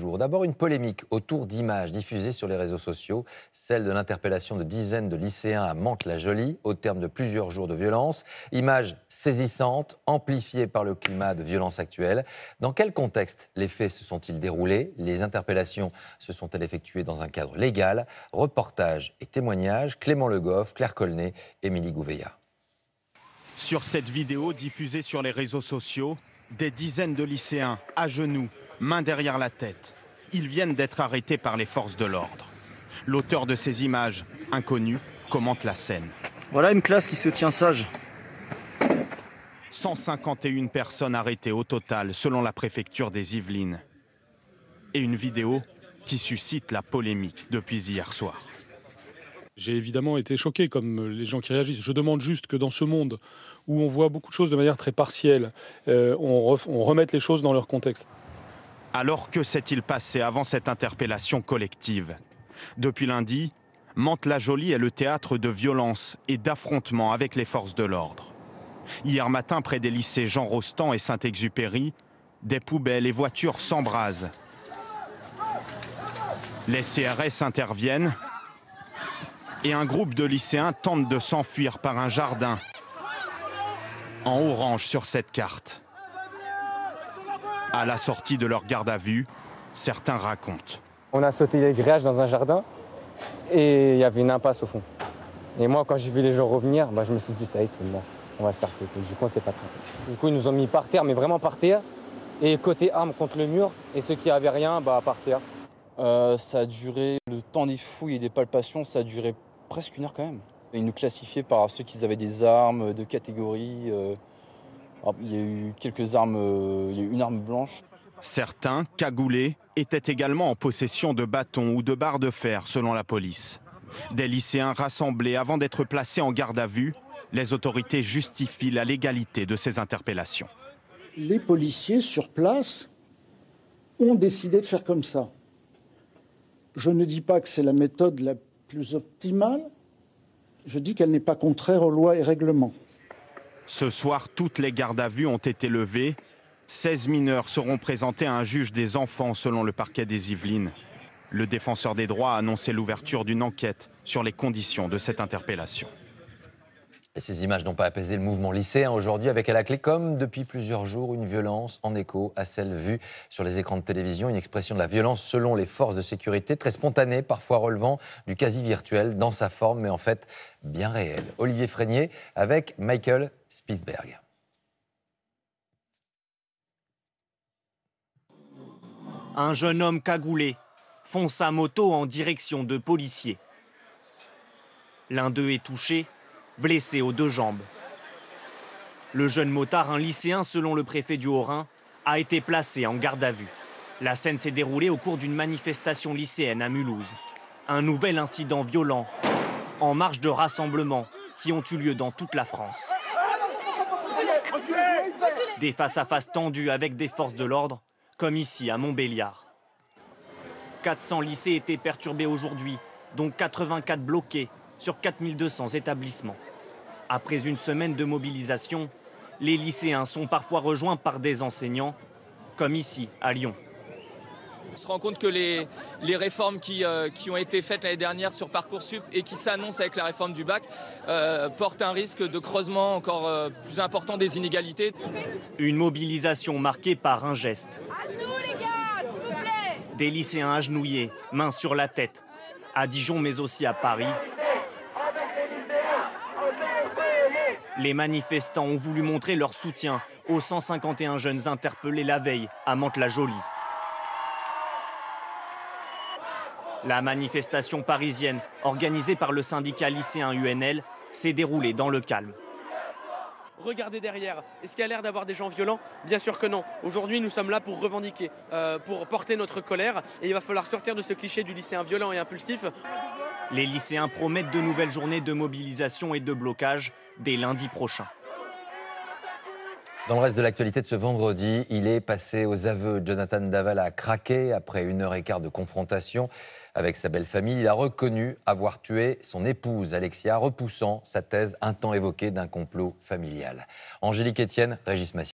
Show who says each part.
Speaker 1: jours. D'abord, une polémique autour d'images diffusées sur les réseaux sociaux, celle de l'interpellation de dizaines de lycéens à Mantes-la-Jolie au terme de plusieurs jours de violence. Images saisissantes, amplifiées par le climat de violence actuel. Dans quel contexte les faits se sont-ils déroulés? Les interpellations se sont-elles effectuées dans un cadre légal? Reportage et témoignages, Clément Le Goff, Claire Colnet, Émilie Gouveia.
Speaker 2: Sur cette vidéo diffusée sur les réseaux sociaux, des dizaines de lycéens à genoux, mains derrière la tête. Ils viennent d'être arrêtés par les forces de l'ordre. L'auteur de ces images, inconnu, commente la scène.
Speaker 3: Voilà une classe qui se tient sage.
Speaker 2: 151 personnes arrêtées au total, selon la préfecture des Yvelines. Et une vidéo qui suscite la polémique depuis hier soir.
Speaker 4: J'ai évidemment été choqué, comme les gens qui réagissent. Je demande juste que dans ce monde où on voit beaucoup de choses de manière très partielle, on remette les choses dans leur contexte.
Speaker 2: Alors que s'est-il passé avant cette interpellation collective? Depuis lundi, Mantes-la-Jolie est le théâtre de violences et d'affrontements avec les forces de l'ordre. Hier matin, près des lycées Jean Rostand et Saint-Exupéry, des poubelles et voitures s'embrasent. Les CRS interviennent et un groupe de lycéens tente de s'enfuir par un jardin en orange sur cette carte. À la sortie de leur garde à vue, certains racontent.
Speaker 5: On a sauté les grillages dans un jardin et il y avait une impasse au fond. Et moi, quand j'ai vu les gens revenir, je me suis dit, ça y est, c'est mort. On va se faire péter. Du coup, on s'est pas traité. Du coup, ils nous ont mis par terre, mais vraiment par terre. Et côté armes contre le mur. Et ceux qui avaient rien, par terre.
Speaker 3: Ça a duré, le temps des fouilles et des palpations, ça a duré presque une heure quand même. Ils nous classifiaient par ceux qui avaient des armes de catégorie. Il y a eu quelques armes, il y a eu une arme blanche.
Speaker 2: Certains, cagoulés, étaient également en possession de bâtons ou de barres de fer, selon la police. Des lycéens rassemblés avant d'être placés en garde à vue, les autorités justifient la légalité de ces interpellations.
Speaker 6: Les policiers sur place ont décidé de faire comme ça. Je ne dis pas que c'est la méthode la plus optimale, je dis qu'elle n'est pas contraire aux lois et règlements.
Speaker 2: Ce soir, toutes les gardes à vue ont été levées. 16 mineurs seront présentés à un juge des enfants selon le parquet des Yvelines. Le défenseur des droits a annoncé l'ouverture d'une enquête sur les conditions de cette interpellation.
Speaker 1: Et ces images n'ont pas apaisé le mouvement lycéen aujourd'hui, avec à la clé, comme depuis plusieurs jours, une violence en écho à celle vue sur les écrans de télévision, une expression de la violence selon les forces de sécurité, très spontanée, parfois relevant du quasi-virtuel dans sa forme, mais en fait bien réelle. Olivier Frénier avec Michael Spitzberg.
Speaker 7: Un jeune homme cagoulé fonce à moto en direction de policiers. L'un d'eux est touché, blessé aux deux jambes. Le jeune motard, un lycéen selon le préfet du Haut-Rhin, a été placé en garde à vue. La scène s'est déroulée au cours d'une manifestation lycéenne à Mulhouse. Un nouvel incident violent en marge de rassemblements qui ont eu lieu dans toute la France. Des face-à-face tendus avec des forces de l'ordre, comme ici à Montbéliard. 400 lycées étaient perturbés aujourd'hui, dont 84 bloqués sur 4200 établissements. Après une semaine de mobilisation, les lycéens sont parfois rejoints par des enseignants, comme ici à Lyon.
Speaker 8: On se rend compte que les réformes qui ont été faites l'année dernière sur Parcoursup et qui s'annoncent avec la réforme du bac portent un risque de creusement encore plus important des inégalités.
Speaker 7: Une mobilisation marquée par un geste.
Speaker 9: À genoux les gars, s'il vous plaît.
Speaker 7: Des lycéens agenouillés, mains sur la tête, à Dijon mais aussi à Paris. Les manifestants ont voulu montrer leur soutien aux 151 jeunes interpellés la veille à Mantes-la-Jolie. La manifestation parisienne, organisée par le syndicat lycéen UNL, s'est déroulée dans le calme.
Speaker 10: Regardez derrière, est-ce qu'il y a l'air d'avoir des gens violents? Bien sûr que non. Aujourd'hui, nous sommes là pour revendiquer, pour porter notre colère. Et il va falloir sortir de ce cliché du lycéen violent et impulsif.
Speaker 7: Les lycéens promettent de nouvelles journées de mobilisation et de blocage dès lundi prochain.
Speaker 1: Dans le reste de l'actualité de ce vendredi, il est passé aux aveux. Jonathan Daval a craqué après 1h15 de confrontation avec sa belle-famille. Il a reconnu avoir tué son épouse Alexia, repoussant sa thèse un temps évoquée d'un complot familial. Angélique Etienne, Régis Massier.